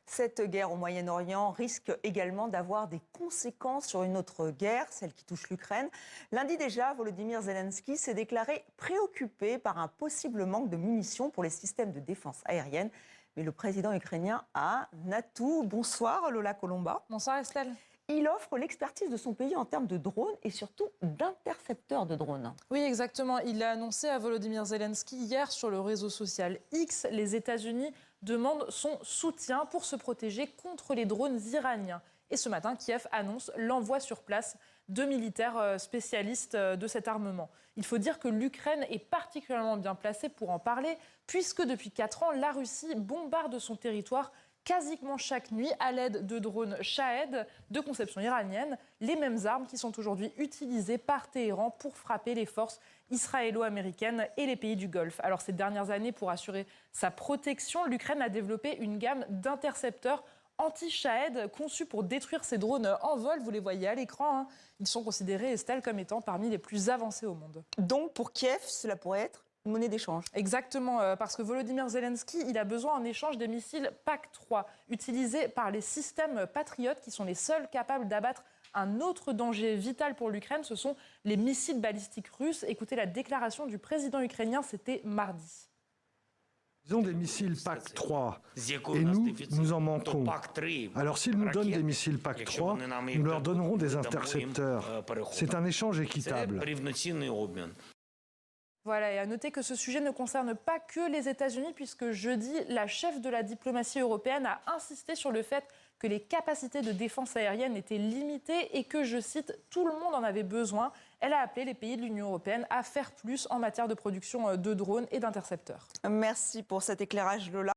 Cette guerre au Moyen-Orient risque également d'avoir des conséquences sur une autre guerre, celle qui touche l'Ukraine. Lundi déjà, Volodymyr Zelensky s'est déclaré préoccupé par un possible manque de munitions pour les systèmes de défense aérienne. Mais le président ukrainien a un atout. Bonsoir Lola Colomba. Bonsoir Estelle. Il offre l'expertise de son pays en termes de drones et surtout d'intercepteurs de drones. Oui, exactement. Il l'a annoncé à Volodymyr Zelensky hier sur le réseau social X. Les États-Unis demandent son soutien pour se protéger contre les drones iraniens. Et ce matin, Kiev annonce l'envoi sur place de militaires spécialistes de cet armement. Il faut dire que l'Ukraine est particulièrement bien placée pour en parler, puisque depuis 4 ans, la Russie bombarde son territoire quasiment chaque nuit à l'aide de drones Shahed de conception iranienne, les mêmes armes qui sont aujourd'hui utilisées par Téhéran pour frapper les forces israélo-américaines et les pays du Golfe. Alors ces dernières années, pour assurer sa protection, l'Ukraine a développé une gamme d'intercepteurs anti-Shahed conçus pour détruire ces drones en vol. Vous les voyez à l'écran, hein. Ils sont considérés, Estelle, comme étant parmi les plus avancés au monde. Donc pour Kiev, cela pourrait être une monnaie d'échange. Exactement, parce que Volodymyr Zelensky, il a besoin en échange des missiles PAC-3, utilisés par les systèmes patriotes qui sont les seuls capables d'abattre un autre danger vital pour l'Ukraine. Ce sont les missiles balistiques russes. Écoutez la déclaration du président ukrainien, c'était mardi. Ils ont des missiles PAC-3 et nous en manquons. Alors s'ils nous donnent des missiles PAC-3, nous leur donnerons des intercepteurs. C'est un échange équitable. Voilà, et à noter que ce sujet ne concerne pas que les États-Unis, puisque jeudi, la chef de la diplomatie européenne a insisté sur le fait que les capacités de défense aérienne étaient limitées et que, je cite, tout le monde en avait besoin. Elle a appelé les pays de l'Union européenne à faire plus en matière de production de drones et d'intercepteurs. Merci pour cet éclairage, Lola.